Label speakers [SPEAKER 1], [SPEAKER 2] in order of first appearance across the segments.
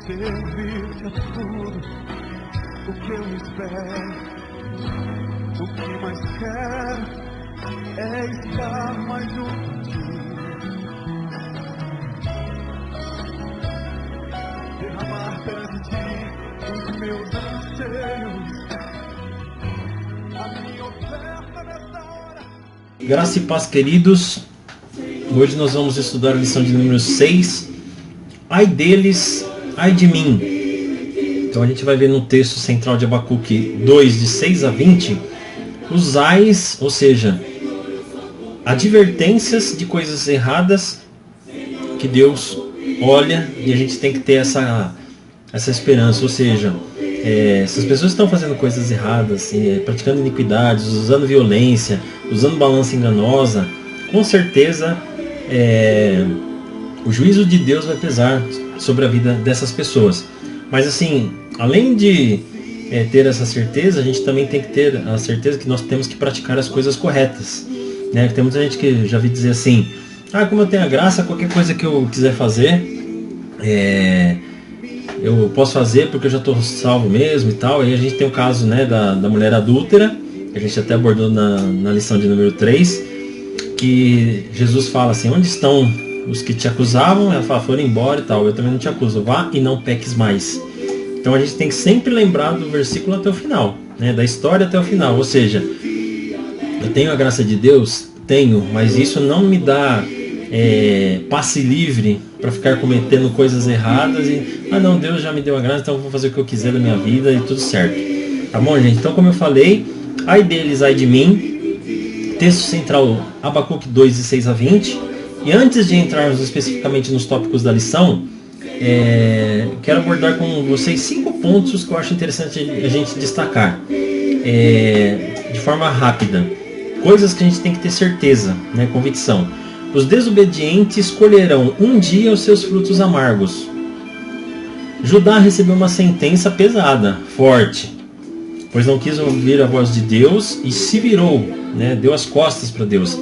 [SPEAKER 1] servir-te a tudo o que eu espero. O que mais quero é estar mais junto de ti, derramar perante ti os meus anseios, a minha oferta nessa hora.
[SPEAKER 2] Graça e paz, queridos. Hoje nós vamos estudar a lição de número 6. Ai deles, ai de mim. Então a gente vai ver no texto central de Abacuque 2, de 6 a 20, os ais, ou seja, advertências de coisas erradas que Deus olha, e a gente tem que ter essa esperança. Ou seja, se as pessoas estão fazendo coisas erradas, praticando iniquidades, usando violência, usando balança enganosa, com certeza o juízo de Deus vai pesar sobre a vida dessas pessoas. Mas assim, além de ter essa certeza, a gente também tem que ter a certeza que nós temos que praticar as coisas corretas, né? Tem muita gente que já vi dizer assim: como eu tenho a graça, qualquer coisa que eu quiser fazer, eu posso fazer porque eu já estou salvo mesmo e tal. E a gente tem o caso, né, da mulher adúltera, que a gente até abordou na lição de número 3, que Jesus fala assim: onde estão os que te acusavam? Ela fala: foram embora e tal, eu também não te acuso, vá e não peques mais. Então a gente tem que sempre lembrar do versículo até o final, né, da história até o final. Ou seja, eu tenho a graça de Deus? Tenho, mas isso não me dá passe livre para ficar cometendo coisas erradas e, não, Deus já me deu a graça, então eu vou fazer o que eu quiser da minha vida e tudo certo. Tá bom, gente? Então, como eu falei, ai deles, ai de mim. Texto central, Abacuque 2, de 6 a 20. E antes de entrarmos especificamente nos tópicos da lição, quero abordar com vocês 5 pontos que eu acho interessante a gente destacar de forma rápida. Coisas que a gente tem que ter certeza, né, convicção. Os desobedientes colherão um dia os seus frutos amargos. Judá recebeu uma sentença pesada, forte, pois não quis ouvir a voz de Deus e se virou, né, deu as costas para Deus.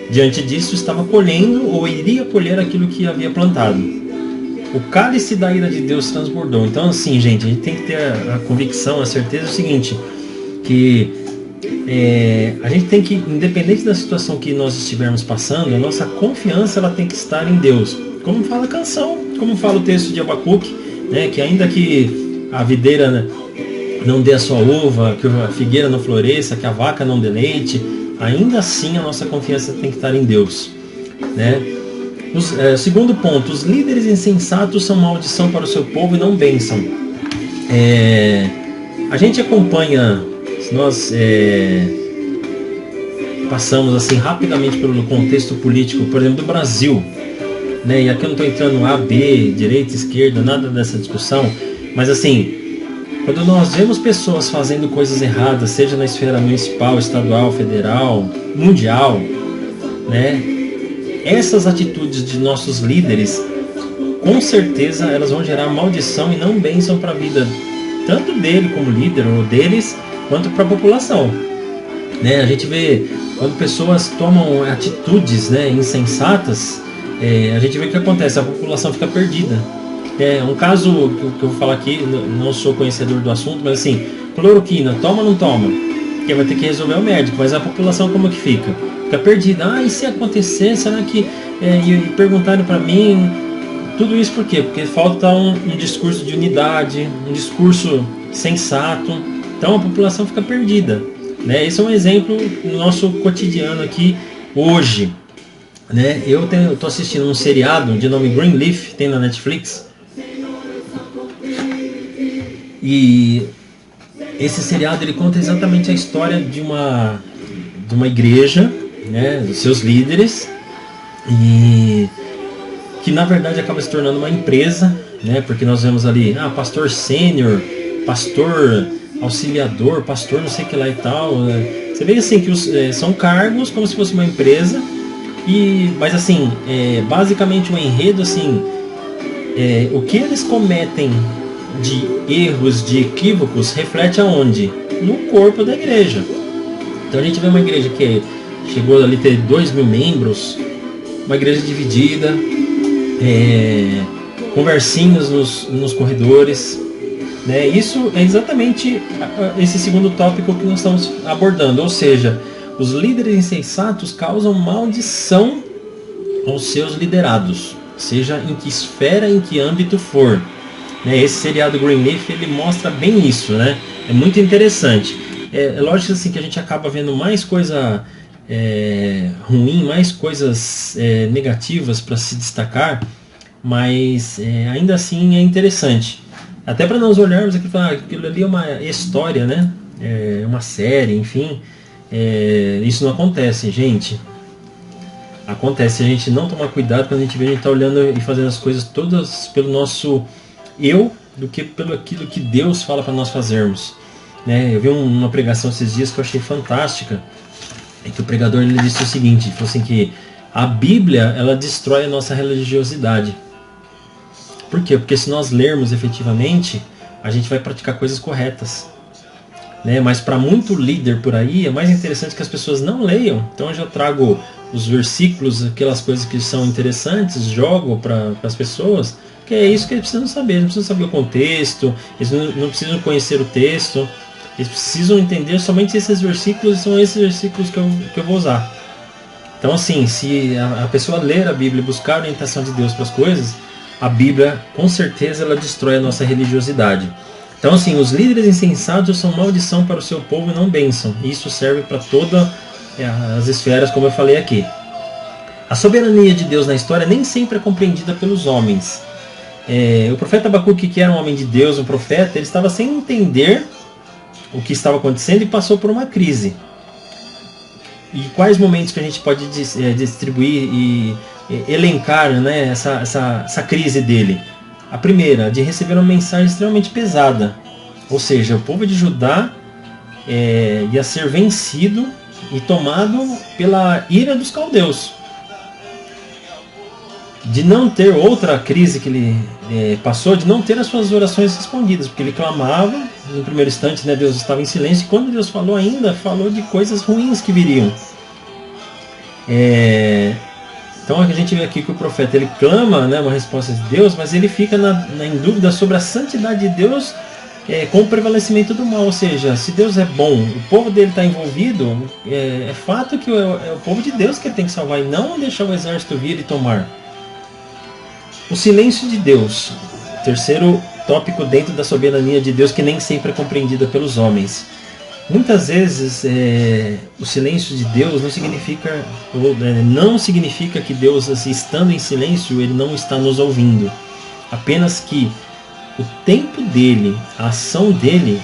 [SPEAKER 2] Diante disso, estava colhendo ou iria colher aquilo que havia plantado. O cálice da ira de Deus transbordou. Então, assim, gente, a gente tem que ter a convicção, a certeza do seguinte, que a gente tem que, independente da situação que nós estivermos passando, a nossa confiança ela tem que estar em Deus. Como fala a canção, como fala o texto de Abacuque, né, que ainda que a videira não dê a sua uva, que a figueira não floresça, que a vaca não dê leite, ainda assim a nossa confiança tem que estar em Deus, né? Segundo ponto, os líderes insensatos são maldição para o seu povo e não bênção. A gente acompanha, se nós passamos assim rapidamente pelo contexto político, por exemplo, do Brasil, né? E aqui eu não estou entrando no A, B, direita, esquerda, nada dessa discussão, mas assim, quando nós vemos pessoas fazendo coisas erradas, seja na esfera municipal, estadual, federal, mundial, né? Essas atitudes de nossos líderes, com certeza elas vão gerar maldição e não bênção para a vida, tanto dele como líder, ou deles, quanto para a população, né? A gente vê quando pessoas tomam atitudes, né, insensatas, a gente vê o que acontece, a população fica perdida. Um caso que eu vou falar aqui, não sou conhecedor do assunto, mas assim, cloroquina, toma ou não toma? Porque vai ter que resolver o médico, mas a população como que fica? Fica perdida. E se acontecer, será que... E perguntaram para mim, tudo isso por quê? Porque falta um discurso de unidade, um discurso sensato, então a população fica perdida, né? Esse é um exemplo no nosso cotidiano aqui hoje, né? Eu estou assistindo um seriado de nome Greenleaf, tem na Netflix. E esse seriado ele conta exatamente a história de uma igreja, né, dos seus líderes, e que na verdade acaba se tornando uma empresa, né, porque nós vemos ali pastor sênior, pastor auxiliador, pastor não sei o que lá e tal. Você vê assim que são cargos como se fosse uma empresa, mas assim, basicamente o enredo assim, o que eles cometem de erros, de equívocos, reflete aonde? No corpo da igreja. Então a gente vê uma igreja que chegou ali a ter 2.000 membros, uma igreja dividida, conversinhas nos corredores, né? Isso é exatamente esse segundo tópico que nós estamos abordando, ou seja, os líderes insensatos causam maldição aos seus liderados, seja em que esfera, em que âmbito for. Esse seriado Greenleaf, ele mostra bem isso, né? É muito interessante. É lógico assim, que a gente acaba vendo mais coisa ruim, mais coisas negativas para se destacar, mas ainda assim é interessante. Até para nós olharmos aqui e falar, aquilo ali é uma história, né? É uma série, enfim. Isso não acontece, gente. Acontece se a gente não tomar cuidado, quando a gente vê, a gente está olhando e fazendo as coisas todas pelo nosso eu, do que pelo aquilo que Deus fala para nós fazermos. Eu vi uma pregação esses dias que eu achei fantástica, que o pregador ele disse o seguinte, ele falou assim, que a Bíblia ela destrói a nossa religiosidade. Por quê? Porque se nós lermos efetivamente, a gente vai praticar coisas corretas. Mas para muito líder por aí, é mais interessante que as pessoas não leiam. Então eu já trago os versículos, aquelas coisas que são interessantes, jogo para as pessoas, que é isso que eles precisam saber. Eles precisam saber o contexto, eles não precisam conhecer o texto, eles precisam entender somente esses versículos, são esses versículos que eu vou usar. Então assim, se a pessoa ler a Bíblia e buscar a orientação de Deus para as coisas, a Bíblia com certeza ela destrói a nossa religiosidade. Então assim, os líderes insensatos são maldição para o seu povo e não bênção. Isso serve para todas as esferas, como eu falei aqui. A soberania de Deus na história nem sempre é compreendida pelos homens. O profeta Abacuque, que era um homem de Deus, um profeta, ele estava sem entender o que estava acontecendo e passou por uma crise. E quais momentos que a gente pode distribuir e elencar, né, essa crise dele? A primeira, de receber uma mensagem extremamente pesada. Ou seja, o povo de Judá ia ser vencido e tomado pela ira dos caldeus. De não ter outra crise que ele passou, de não ter as suas orações respondidas, porque ele clamava, no primeiro instante, né, Deus estava em silêncio, e quando Deus falou ainda, falou de coisas ruins que viriam. Então a gente vê aqui que o profeta ele clama, né, uma resposta de Deus, mas ele fica em dúvida sobre a santidade de Deus com o prevalecimento do mal. Ou seja, se Deus é bom, o povo dele está envolvido, é fato que é o povo de Deus que ele tem que salvar e não deixar o exército vir e tomar. O silêncio de Deus, terceiro tópico dentro da soberania de Deus, que nem sempre é compreendida pelos homens. Muitas vezes o silêncio de Deus não significa que Deus, assim, estando em silêncio, ele não está nos ouvindo. Apenas que o tempo dele, a ação dele,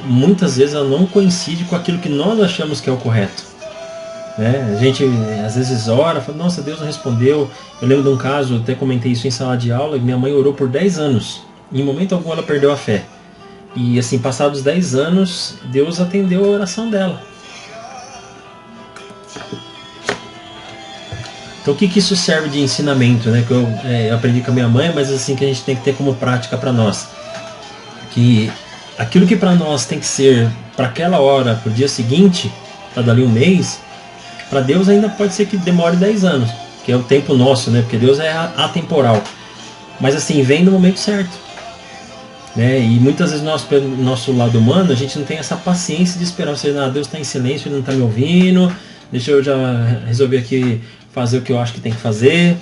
[SPEAKER 2] muitas vezes ela não coincide com aquilo que nós achamos que é o correto. A gente às vezes ora, fala, nossa, Deus não respondeu. Eu lembro de um caso, até comentei isso em sala de aula, minha mãe orou por 10 anos. Em momento algum ela perdeu a fé. E assim, passados 10 anos, Deus atendeu a oração dela. Então o que isso serve de ensinamento, né? Que eu aprendi com a minha mãe, mas assim que a gente tem que ter como prática para nós. Que aquilo que para nós tem que ser para aquela hora, para o dia seguinte, para dali um mês, para Deus ainda pode ser que demore 10 anos, que é o tempo nosso, né? Porque Deus é atemporal. Mas assim, vem no momento certo. E muitas vezes pelo nosso lado humano, a gente não tem essa paciência de esperar. Ou seja, Deus está em silêncio, Ele não está me ouvindo, deixa eu já resolver aqui fazer o que eu acho que tem que fazer.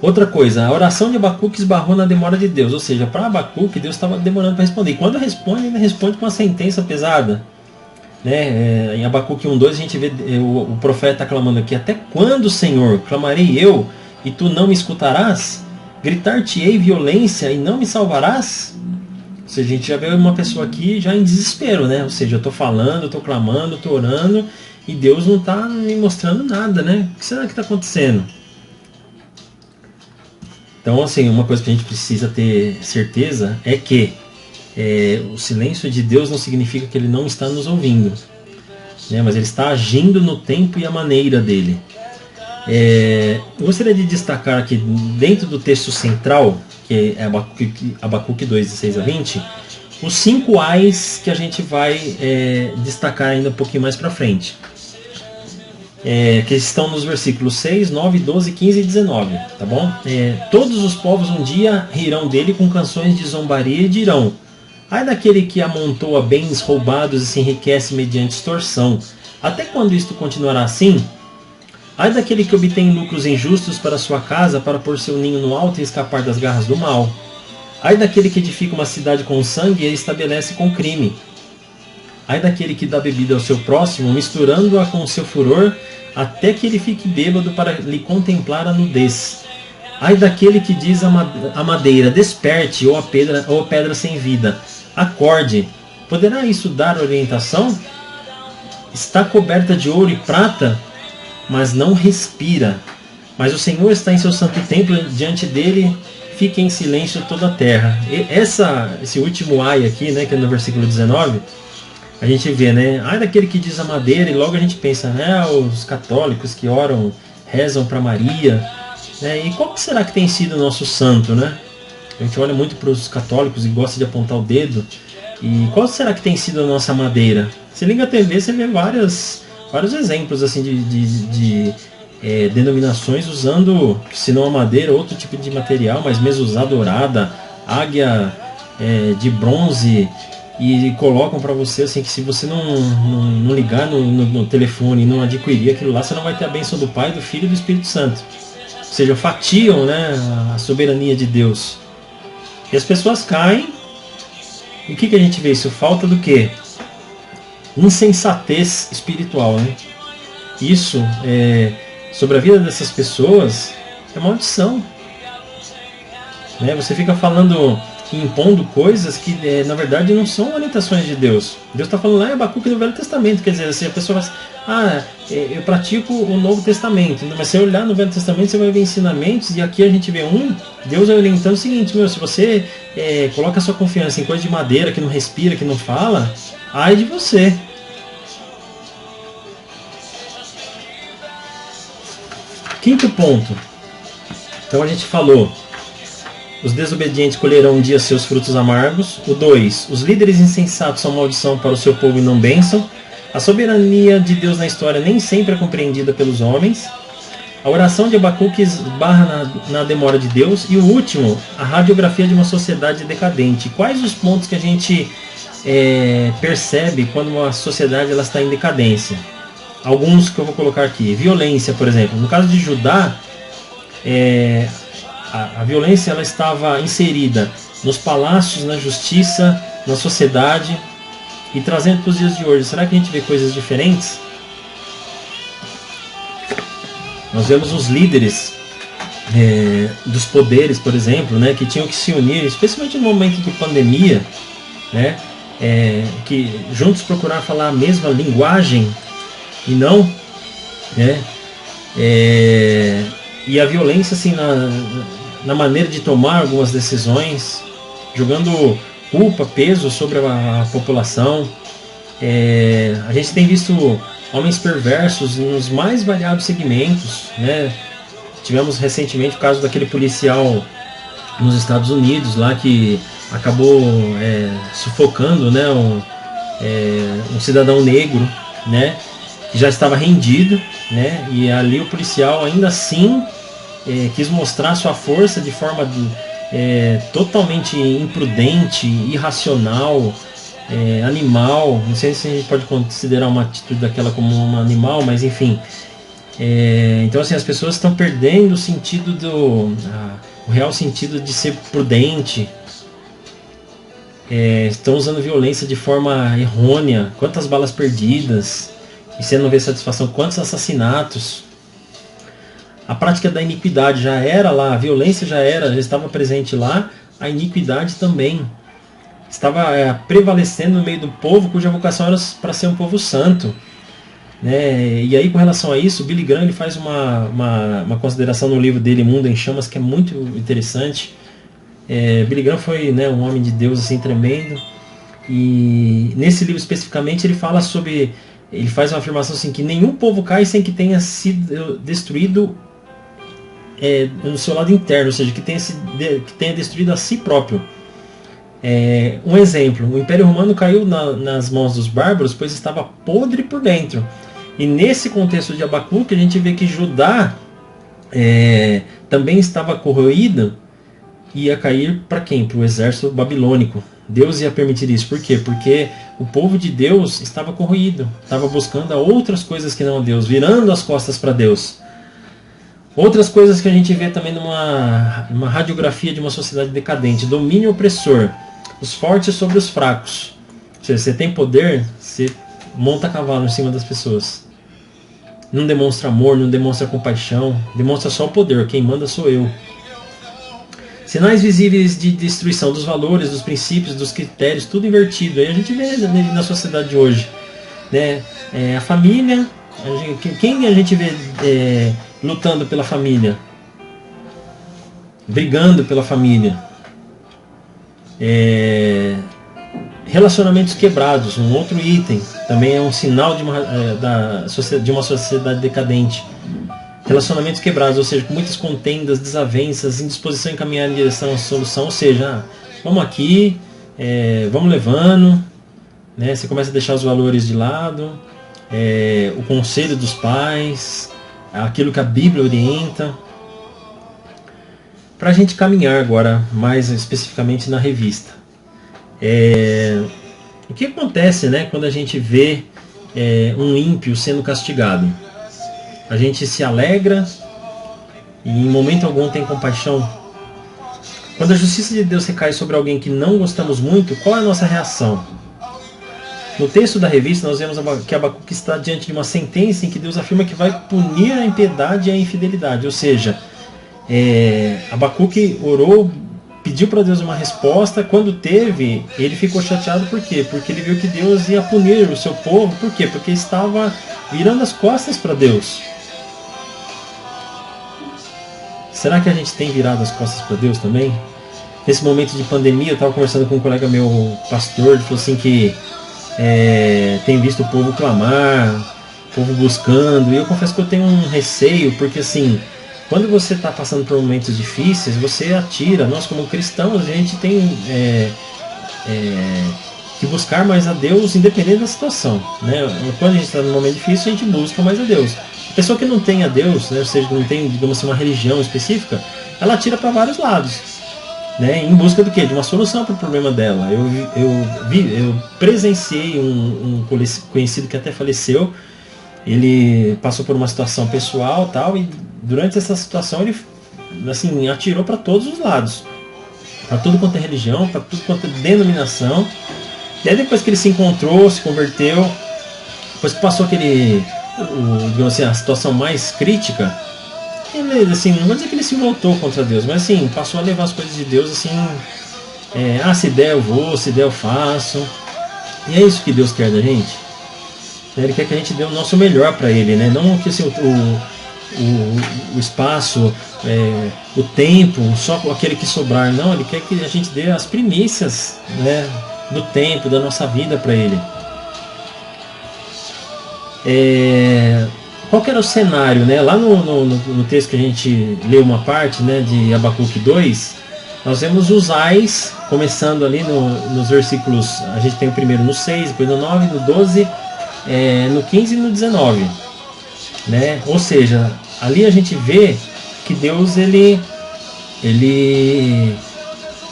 [SPEAKER 2] Outra coisa, a oração de Abacuque esbarrou na demora de Deus. Ou seja, para Abacuque, Deus estava demorando para responder. E quando responde, ele responde com uma sentença pesada. Em Abacuque 1:2 a gente vê o profeta clamando aqui: até quando, Senhor, clamarei eu e tu não me escutarás? Gritar-te-ei violência e não me salvarás? Ou seja, a gente já vê uma pessoa aqui já em desespero, né? Ou seja, eu estou falando, eu estou clamando, eu estou orando e Deus não está me mostrando nada, né? O que será que está acontecendo? Então, assim, uma coisa que a gente precisa ter certeza é que o silêncio de Deus não significa que Ele não está nos ouvindo, né? Mas Ele está agindo no tempo e a maneira dele. Eu gostaria de destacar aqui, dentro do texto central, que é Abacuque 2, 16 a 20, os 5 ais que a gente vai destacar ainda um pouquinho mais para frente. que estão nos versículos 6, 9, 12, 15 e 19, tá bom? Todos os povos um dia rirão dele com canções de zombaria e dirão: ai daquele que amontoa bens roubados e se enriquece mediante extorsão. Até quando isto continuará assim? Ai daquele que obtém lucros injustos para sua casa, para pôr seu ninho no alto e escapar das garras do mal. Ai daquele que edifica uma cidade com sangue e a estabelece com crime. Ai daquele que dá bebida ao seu próximo, misturando-a com o seu furor, até que ele fique bêbado para lhe contemplar a nudez. Ai daquele que diz a madeira: desperte, ou a pedra sem vida: acorde. Poderá isso dar orientação? Está coberta de ouro e prata, mas não respira. Mas o Senhor está em seu santo templo, diante dele fique em silêncio toda a terra. E esse último ai aqui, né, que é no versículo 19, a gente vê, né? Ai daquele que diz a madeira, e logo a gente pensa, né, os católicos que oram, rezam para Maria, né? E qual que será que tem sido o nosso santo, né? A gente olha muito para os católicos e gosta de apontar o dedo. E qual será que tem sido a nossa madeira? Você liga a TV, você vê vários exemplos assim de denominações usando, se não a madeira, outro tipo de material, mas mesuzá dourada, águia de bronze, e colocam para você assim que se você não ligar no telefone e não adquirir aquilo lá, você não vai ter a bênção do Pai, do Filho e do Espírito Santo. Ou seja, fatiam, né, a soberania de Deus. E as pessoas caem. E o que a gente vê? Isso falta do quê? Insensatez espiritual, né? Isso, sobre a vida dessas pessoas, é maldição. Né? Você fica falando, impondo coisas que na verdade não são orientações de Deus. Deus está falando lá em Abacuque no Velho Testamento. Quer dizer, assim, a pessoa fala assim, eu pratico o Novo Testamento. Mas se você olhar no Velho Testamento, você vai ver ensinamentos, e aqui a gente vê Deus orientando o seguinte: se você coloca a sua confiança em coisa de madeira, que não respira, que não fala, ai de você. Quinto ponto. Então a gente falou: os desobedientes colherão um dia seus frutos amargos. O 2. Os líderes insensatos são maldição para o seu povo e não bênção. A soberania de Deus na história nem sempre é compreendida pelos homens. A oração de Abacuque esbarra na demora de Deus. E o último, a radiografia de uma sociedade decadente. Quais os pontos que a gente percebe quando uma sociedade ela está em decadência? Alguns que eu vou colocar aqui. Violência, por exemplo. No caso de Judá, a violência ela estava inserida nos palácios, na justiça, na sociedade. E trazendo para os dias de hoje, será que a gente vê coisas diferentes? Nós vemos os líderes dos poderes, por exemplo, né, que tinham que se unir, especialmente no momento de pandemia, né, que juntos procurar falar a mesma linguagem e não, né, e a violência assim na maneira de tomar algumas decisões, jogando culpa, peso sobre a população. A gente tem visto homens perversos nos mais variados segmentos, né? Tivemos recentemente o caso daquele policial nos Estados Unidos lá que acabou sufocando, né, um cidadão negro, né, que já estava rendido, né, e ali o policial ainda assim quis mostrar sua força de forma totalmente imprudente, irracional, animal. Não sei se a gente pode considerar uma atitude daquela como um animal, mas enfim. Então assim, as pessoas estão perdendo o sentido o real sentido de ser prudente. Estão usando violência de forma errônea. Quantas balas perdidas e você não vê satisfação, quantos assassinatos. A prática da iniquidade já era lá, a violência já estava presente lá, a iniquidade também estava prevalecendo no meio do povo, cuja vocação era para ser um povo santo, né? E aí, com relação a isso, Billy Graham ele faz uma consideração no livro dele, Mundo em Chamas, que é muito interessante. Billy Graham foi, né, um homem de Deus assim, tremendo, e nesse livro especificamente ele fala sobre, ele faz uma afirmação assim, que nenhum povo cai sem que tenha sido destruído no seu lado interno, ou seja, que tenha destruído a si próprio. Um exemplo: o Império Romano caiu nas mãos dos bárbaros, pois estava podre por dentro. E nesse contexto de Abacuque, a gente vê que Judá também estava corroída e ia cair para quem? Para o exército babilônico. Deus ia permitir isso. Por quê? Porque o povo de Deus estava corroído, estava buscando outras coisas que não a Deus, virando as costas para Deus. Outras coisas que a gente vê também numa radiografia de uma sociedade decadente: domínio opressor, os fortes sobre os fracos. Ou seja, você tem poder, você monta cavalo em cima das pessoas. Não demonstra amor, não demonstra compaixão, demonstra só o poder. Quem manda sou eu. Sinais visíveis de destruição dos valores, dos princípios, dos critérios, tudo invertido. Aí a gente vê na sociedade de hoje, né? A família, quem a gente vê lutando pela família? Brigando pela família. Relacionamentos quebrados, um outro item, também é um sinal de uma sociedade decadente. Relacionamentos quebrados, ou seja, com muitas contendas, desavenças, indisposição em caminhar em direção à solução. Ou seja, vamos aqui, vamos levando, né? Você começa a deixar os valores de lado, o conselho dos pais, aquilo que a Bíblia orienta. Para a gente caminhar agora, mais especificamente na revista. O que acontece, né, quando a gente vê um ímpio sendo castigado? A gente se alegra e em momento algum tem compaixão. Quando a justiça de Deus recai sobre alguém que não gostamos muito, qual é a nossa reação? No texto da revista nós vemos que Abacuque está diante de uma sentença em que Deus afirma que vai punir a impiedade e a infidelidade. Ou seja, Abacuque orou, pediu para Deus uma resposta. Quando teve, ele ficou chateado. Por quê? Porque ele viu que Deus ia punir o seu povo. Por quê? Porque estava virando as costas para Deus. Será que a gente tem virado as costas para Deus também? Nesse momento de pandemia, eu estava conversando com um colega meu, pastor, ele falou assim que tem visto o povo clamar, o povo buscando, e eu confesso que eu tenho um receio, porque assim, quando você está passando por momentos difíceis, você atira. Nós como cristãos, a gente tem que buscar mais a Deus independente da situação, né? Quando a gente está num momento difícil, a gente busca mais a Deus. A pessoa que não tem a Deus, né, ou seja, que não tem, digamos assim, uma religião específica, ela atira para vários lados, né, em busca do quê? De uma solução para o problema dela. Eu presenciei um conhecido que até faleceu. Ele passou por uma situação pessoal tal, e durante essa situação ele assim, atirou para todos os lados, para tudo quanto é religião, para tudo quanto é denominação. E aí depois que ele se encontrou, se converteu, depois que passou digamos assim, a situação mais crítica, ele, assim, não vou dizer que ele se voltou contra Deus, mas assim, passou a levar as coisas de Deus assim, se der eu vou, se der eu faço. E é isso que Deus quer da gente. Ele quer que a gente dê o nosso melhor para Ele, né? Não que assim, o espaço, o tempo, só aquele que sobrar. Não, Ele quer que a gente dê as primícias, né, do tempo, da nossa vida para Ele. Qual que era o cenário, né? Lá no texto que a gente leu uma parte, né, de Abacuque 2, nós vemos os ais, começando ali nos versículos, a gente tem o primeiro no 6, depois no 9, no 12, no 15 e no 19, né? Ou seja, ali a gente vê que Deus ele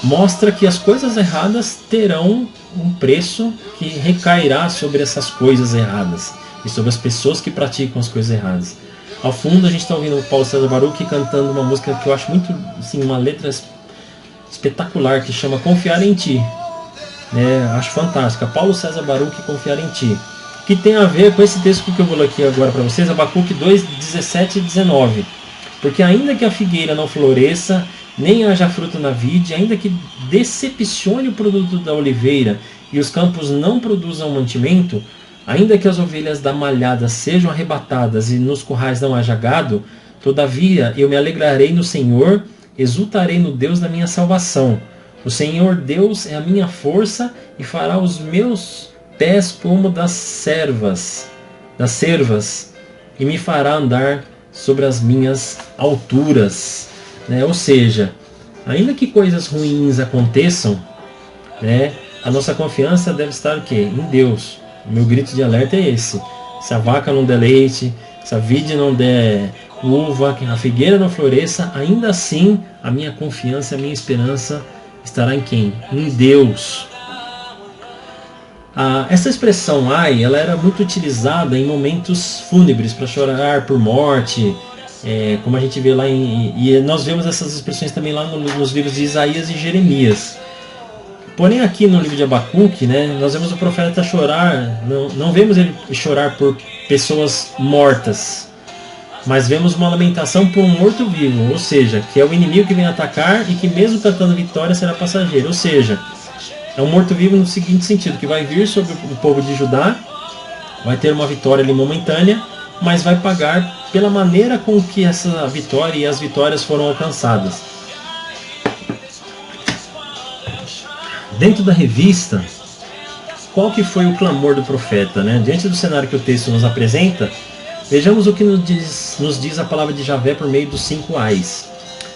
[SPEAKER 2] mostra que as coisas erradas terão um preço que recairá sobre essas coisas erradas e sobre as pessoas que praticam as coisas erradas. Ao fundo a gente está ouvindo o Paulo César Baruch cantando uma música que eu acho muito, assim, uma letra espetacular, que chama Confiar em Ti, né? Acho fantástica. Paulo César Baruch, Confiar em Ti, que tem a ver com esse texto que eu vou ler aqui agora para vocês, Abacuque 2, 17 e 19. Porque ainda que a figueira não floresça, nem haja fruto na vide, ainda que decepcione o produto da oliveira e os campos não produzam mantimento, ainda que as ovelhas da malhada sejam arrebatadas e nos currais não haja gado, todavia eu me alegrarei no Senhor, exultarei no Deus da minha salvação. O Senhor Deus é a minha força e fará os meus pés como das cervas, e me fará andar sobre as minhas alturas, né? Ou seja, ainda que coisas ruins aconteçam, né, a nossa confiança deve estar o quê? Em Deus. O meu grito de alerta é esse. se a vaca não der leite, se a vide não der uva, que a figueira não floresça, ainda assim a minha confiança, a minha esperança estará em quem? Em Deus. Essa expressão ai, ela era muito utilizada em momentos fúnebres, para chorar por morte, como a gente vê lá e nós vemos essas expressões também lá nos livros de Isaías e Jeremias. Porém aqui no livro de Abacuque, né, nós vemos o profeta chorar, não vemos ele chorar por pessoas mortas, mas vemos uma lamentação por um morto-vivo, ou seja, que é o inimigo que vem atacar e que mesmo cantando vitória será passageiro, ou seja, é um morto-vivo no seguinte sentido, que vai vir sobre o povo de Judá, vai ter uma vitória ali momentânea, mas vai pagar pela maneira com que essa vitória e as vitórias foram alcançadas. Dentro da revista, qual que foi o clamor do profeta, né? Diante do cenário que o texto nos apresenta, vejamos o que nos diz a palavra de Javé por meio dos 5 ais.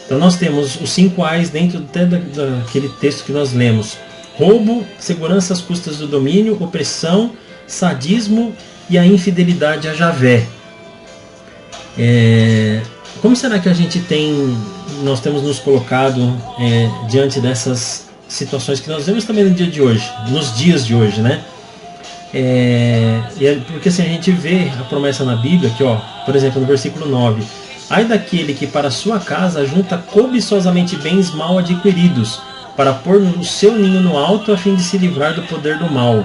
[SPEAKER 2] Então nós temos os 5 ais dentro até daquele texto que nós lemos. Roubo, segurança às custas do domínio, opressão, sadismo e a infidelidade a Javé. Como será que nós temos nos colocado diante dessas situações que nós vemos também no dia de hoje, nos dias de hoje, né? Porque assim, a gente vê a promessa na Bíblia, que, por exemplo, no versículo 9: ai daquele que para sua casa junta cobiçosamente bens mal adquiridos, para pôr o seu ninho no alto a fim de se livrar do poder do mal.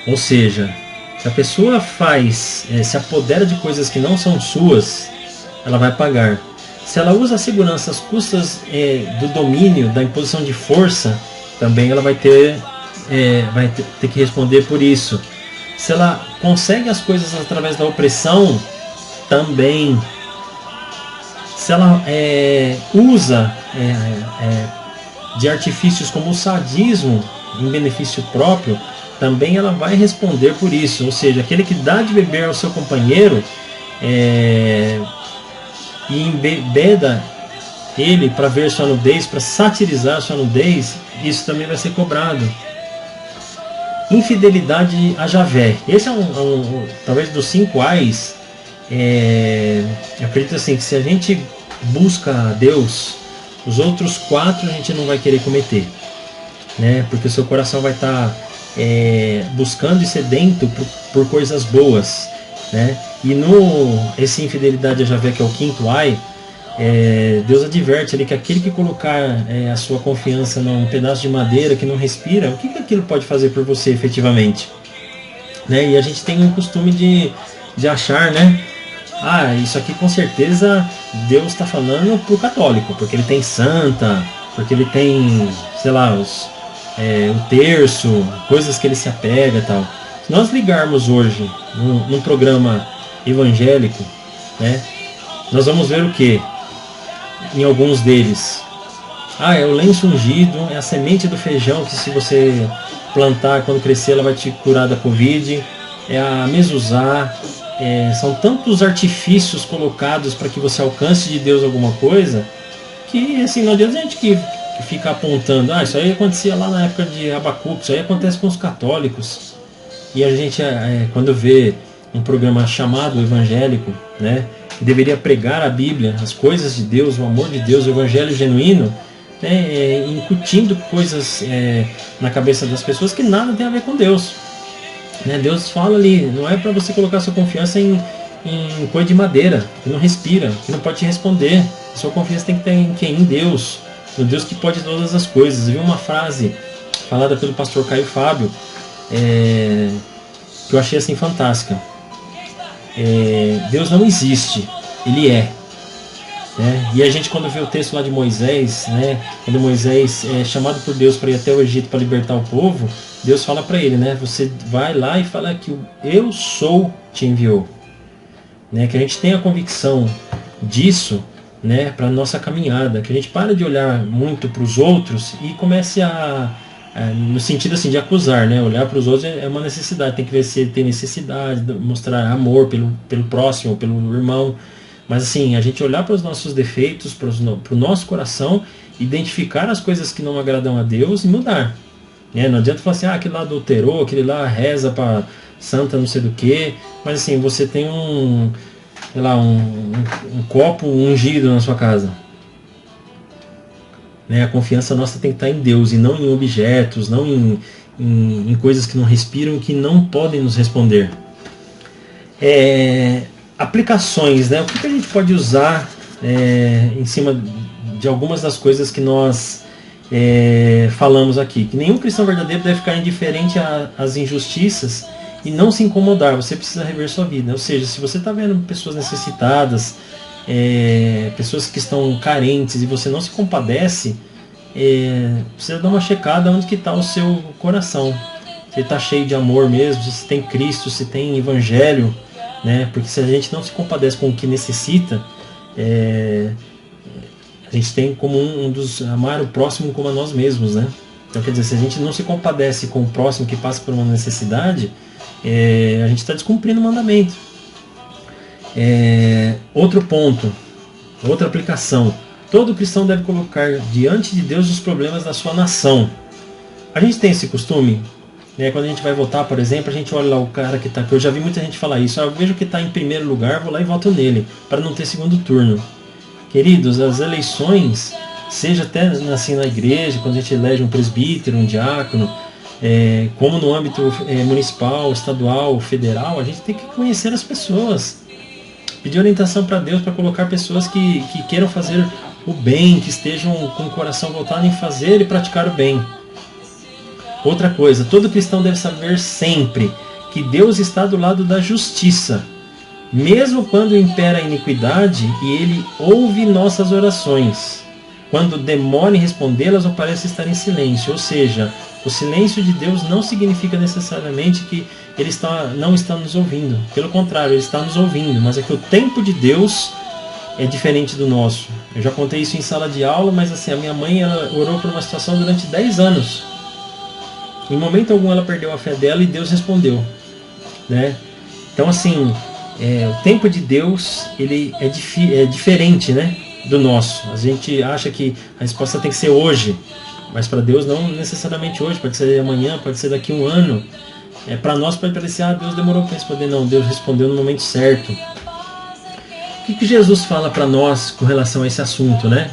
[SPEAKER 2] Ou seja, se a pessoa se apodera de coisas que não são suas, ela vai pagar. Se ela usa a segurança às custas do domínio, da imposição de força, também ela vai ter que responder por isso. Se ela consegue as coisas através da opressão, também. Se ela usa de artifícios como o sadismo em benefício próprio, também ela vai responder por isso. Ou seja, aquele que dá de beber ao seu companheiro e embebeda ele para ver sua nudez, para satirizar sua nudez, isso também vai ser cobrado. Infidelidade a Javé. Esse talvez dos 5 ais. Eu acredito assim, que se a gente busca a Deus, os outros 4 a gente não vai querer cometer, né? Porque o seu coração vai estar buscando e sedento por coisas boas, né? E esse infidelidade a Javé, que é o 5º ai, Deus adverte ali que aquele que colocar a sua confiança num pedaço de madeira que não respira, o que aquilo pode fazer por você efetivamente, né? E a gente tem um costume de achar, né? Isso aqui com certeza Deus está falando para o católico, porque ele tem santa, porque ele tem, sei lá, o terço, coisas que ele se apega e tal. Se nós ligarmos hoje num programa evangélico, né, nós vamos ver o que? Em alguns deles, é o lenço ungido, é a semente do feijão que se você plantar, quando crescer ela vai te curar da Covid, é a mezuzá. São tantos artifícios colocados para que você alcance de Deus alguma coisa, que assim, não adianta a gente que fica apontando, isso aí acontecia lá na época de Abacuque, isso aí acontece com os católicos. E a gente, quando vê um programa chamado evangélico, né, que deveria pregar a Bíblia, as coisas de Deus, o amor de Deus, o evangelho genuíno, né, incutindo coisas na cabeça das pessoas que nada tem a ver com Deus. Né? Deus fala ali, não é para você colocar sua confiança em coisa de madeira, que não respira, que não pode te responder. A sua confiança tem que ter em quem? Em Deus, no Deus que pode todas as coisas. Eu vi uma frase falada pelo pastor Caio Fábio, que eu achei assim fantástica. Deus não existe, Ele é. Né? E a gente, quando vê o texto lá de Moisés, né, quando Moisés é chamado por Deus para ir até o Egito para libertar o povo, Deus fala para ele, né, você vai lá e fala que o eu sou te enviou. Né? Que a gente tenha a convicção disso, né, para a nossa caminhada, que a gente pare de olhar muito para os outros e comece no sentido assim de acusar, né? Olhar para os outros é uma necessidade, tem que ver se ele tem necessidade, mostrar amor pelo próximo, pelo irmão. Mas assim, a gente olhar para os nossos defeitos, para o nosso coração, identificar as coisas que não agradam a Deus e mudar. né? Não adianta falar assim, aquele lá adulterou, aquele lá reza para santa não sei do que, mas assim, você tem um copo ungido na sua casa, né? A confiança nossa tem que estar em Deus e não em objetos, não em coisas que não respiram e que não podem nos responder. Aplicações, né? O que a gente pode usar em cima de algumas das coisas que nós falamos aqui? Que nenhum cristão verdadeiro deve ficar indiferente às injustiças e não se incomodar. Você precisa rever sua vida. Ou seja, se você está vendo pessoas necessitadas, pessoas que estão carentes e você não se compadece, precisa dar uma checada onde que está o seu coração. Se está cheio de amor mesmo, se tem Cristo, se tem Evangelho, né? Porque se a gente não se compadece com o que necessita, a gente tem como um dos amar o próximo como a nós mesmos, né? Então, quer dizer, se a gente não se compadece com o próximo que passa por uma necessidade, a gente está descumprindo o mandamento. Outro ponto, outra aplicação: todo cristão deve colocar diante de Deus os problemas da sua nação. A gente tem esse costume, né? Quando a gente vai votar, por exemplo, a gente olha lá o cara que está aqui. Eu já vi muita gente falar isso: eu vejo que está em primeiro lugar, vou lá e voto nele, para não ter segundo turno. Queridos, as eleições, seja até assim na igreja, quando a gente elege um presbítero, um diácono, como no âmbito municipal, estadual, federal, a gente tem que conhecer as pessoas, pedir orientação para Deus, para colocar pessoas que queiram fazer o bem, que estejam com o coração voltado em fazer e praticar o bem. Outra coisa, todo cristão deve saber sempre que Deus está do lado da justiça, mesmo quando impera a iniquidade, e Ele ouve nossas orações, quando demora em respondê-las ou parece estar em silêncio. Ou seja, o silêncio de Deus não significa necessariamente que Ele não está nos ouvindo. Pelo contrário, Ele está nos ouvindo, mas é que o tempo de Deus é diferente do nosso. Eu já contei isso em sala de aula, mas assim, a minha mãe, ela orou por uma situação durante 10 anos. Em momento algum ela perdeu a fé dela e Deus respondeu, né? Então assim, o tempo de Deus, ele é diferente, né, do nosso. A gente acha que a resposta tem que ser hoje, mas para Deus não necessariamente hoje, pode ser amanhã, pode ser daqui a um ano. Para nós pode parecer, Deus demorou para responder. Não, Deus respondeu no momento certo. O que Jesus fala para nós com relação a esse assunto, né?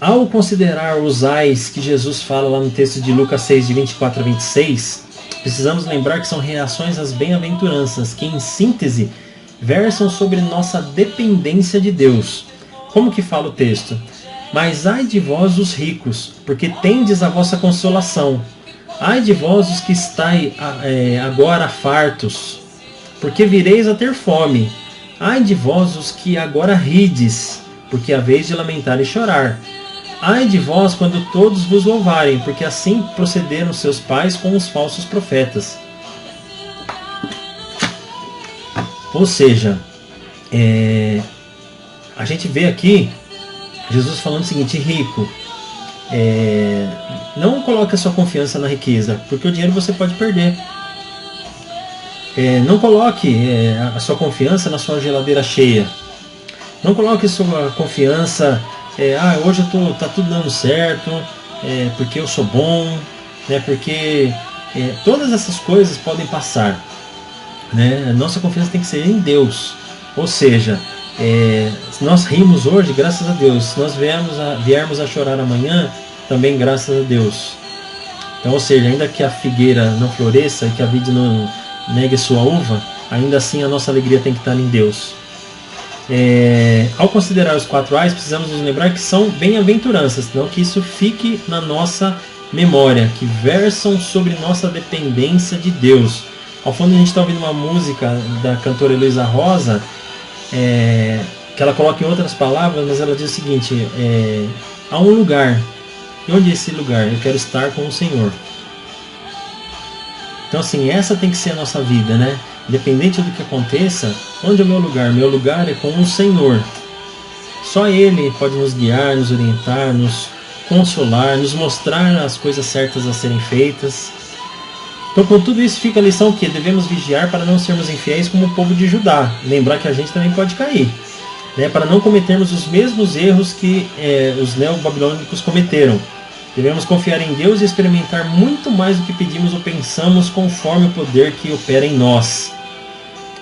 [SPEAKER 2] Ao considerar os ais que Jesus fala lá no texto de Lucas 6, de 24 a 26, precisamos lembrar que são reações às bem-aventuranças, que em síntese versam sobre nossa dependência de Deus. Como que fala o texto? Mas ai de vós os ricos, porque tendes a vossa consolação. Ai de vós os que estáis agora fartos, porque vireis a ter fome. Ai de vós os que agora rides, porque haveis de lamentar e chorar. Ai de vós quando todos vos louvarem, porque assim procederam seus pais com os falsos profetas. Ou seja, a gente vê aqui Jesus falando o seguinte: rico, não coloque a sua confiança na riqueza, porque o dinheiro você pode perder. Não coloque a sua confiança na sua geladeira cheia. Não coloque a sua confiança, hoje tá tudo dando certo, porque eu sou bom, né, porque todas essas coisas podem passar, né? Nossa confiança tem que ser em Deus. Ou seja, se nós rimos hoje, graças a Deus. Se nós viermos a chorar amanhã, também graças a Deus. Então, ou seja, ainda que a figueira não floresça e que a vide não negue sua uva, ainda assim a nossa alegria tem que estar em Deus. Ao considerar os 4 ais, precisamos nos lembrar que são bem-aventuranças, não que isso fique na nossa memória, que versam sobre nossa dependência de Deus. Ao fundo a gente está ouvindo uma música da cantora Heloísa Rosa, que ela coloca em outras palavras, mas ela diz o seguinte: há um lugar. E onde é esse lugar? Eu quero estar com o Senhor. Então assim, essa tem que ser a nossa vida, né? Independente do que aconteça, onde é o meu lugar? Meu lugar é com o Senhor. Só Ele pode nos guiar, nos orientar, nos consolar, nos mostrar as coisas certas a serem feitas. Então, com tudo isso fica a lição que devemos vigiar para não sermos infiéis como o povo de Judá. Lembrar que a gente também pode cair. né, para não cometermos os mesmos erros que os neobabilônicos cometeram. Devemos confiar em Deus e experimentar muito mais do que pedimos ou pensamos, conforme o poder que opera em nós.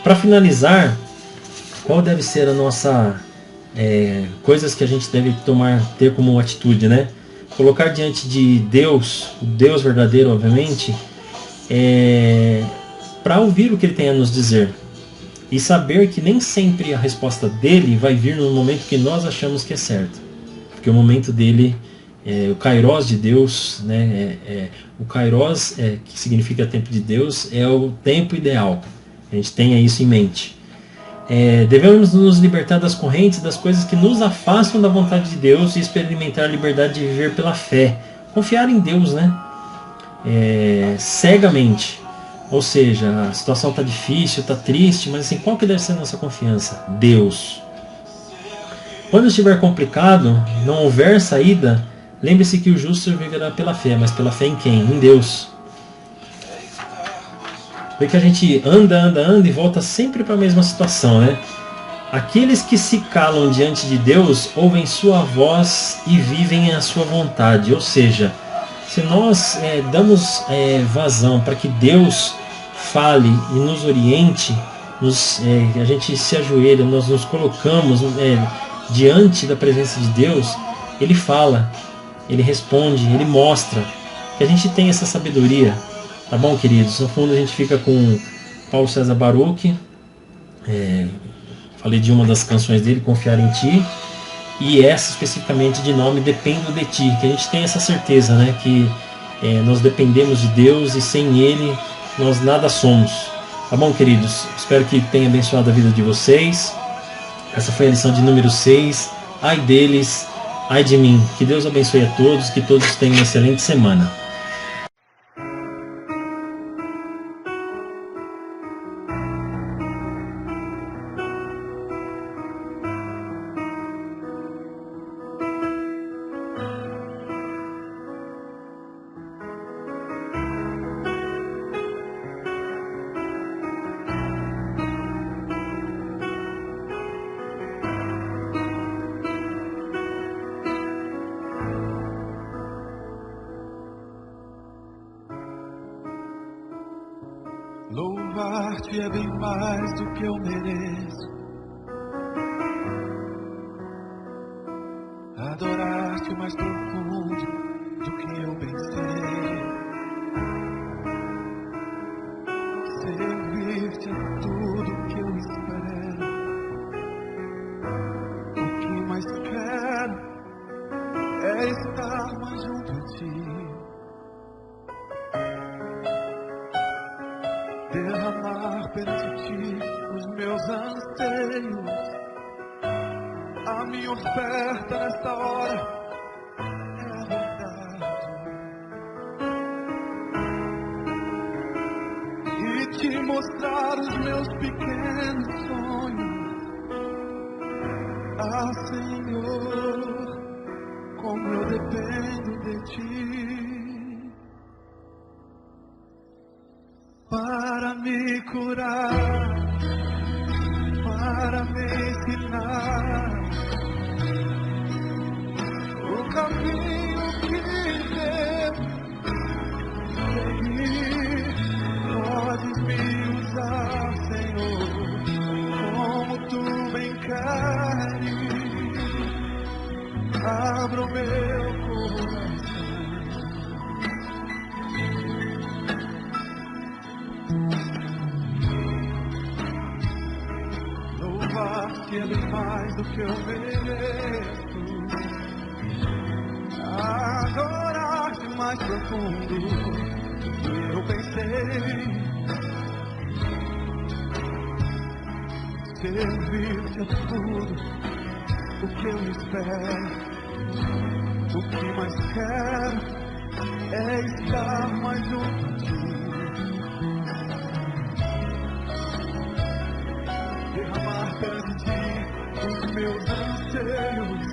[SPEAKER 2] Para finalizar, qual deve ser a nossa coisas que a gente deve ter como atitude, né? Colocar diante de Deus, o Deus verdadeiro, obviamente, para ouvir o que Ele tem a nos dizer. E saber que nem sempre a resposta dele vai vir no momento que nós achamos que é certo. Porque o momento dele, o Kairos de Deus, né, o Kairos, que significa tempo de Deus, é o tempo ideal. A gente tenha isso em mente. Devemos nos libertar das correntes, das coisas que nos afastam da vontade de Deus e experimentar a liberdade de viver pela fé. Confiar em Deus, né? Cegamente. Ou seja, a situação está difícil, está triste, mas assim, qual que deve ser a nossa confiança? Deus. Quando estiver complicado, não houver saída, lembre-se que o justo viverá pela fé, mas pela fé em quem? Em Deus. Vê que a gente anda e volta sempre para a mesma situação, né? Aqueles que se calam diante de Deus ouvem sua voz e vivem a sua vontade. Ou seja, se nós damos vazão para que Deus fale e nos oriente, a gente se ajoelha, nós nos colocamos diante da presença de Deus, Ele fala, Ele responde, Ele mostra, que a gente tem essa sabedoria, tá bom, queridos? No fundo a gente fica com Paulo César Baruch, falei de uma das canções dele, Confiar em Ti, e essa especificamente de nome Dependo de Ti, que a gente tem essa certeza, né, que nós dependemos de Deus e sem Ele nós nada somos. Tá bom, queridos? Espero que tenha abençoado a vida de vocês. Essa foi a lição de número 6. Ai deles, ai de mim. Que Deus abençoe a todos, que todos tenham uma excelente semana.
[SPEAKER 1] Louvar-te é bem mais do que eu mereço. Adorar-te mais profundo do que eu pensei. Servir-te é tudo que eu espero. O que mais quero é estar mais junto a ti. Derramar perante ti os meus anseios. A minha oferta nesta hora é a verdade. E te mostrar os meus pequenos sonhos. Ah, Senhor, como eu dependo de ti. Para me curar, para me ensinar o caminho que devo seguir. Podes me usar, Senhor, como tu bem queres. Abra o meu coração. Que é bem mais do que eu mereço. Adorar-te mais profundo do que eu pensei. Servir-te é tudo o que eu espero. O que mais quero é estar mais junto a ti. Derramar perante ti os meus anseios.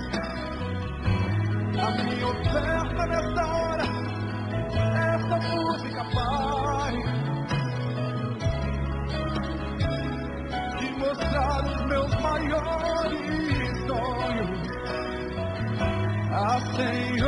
[SPEAKER 1] A minha oferta nesta hora, essa música, Pai, de mostrar os meus maiores Senhor.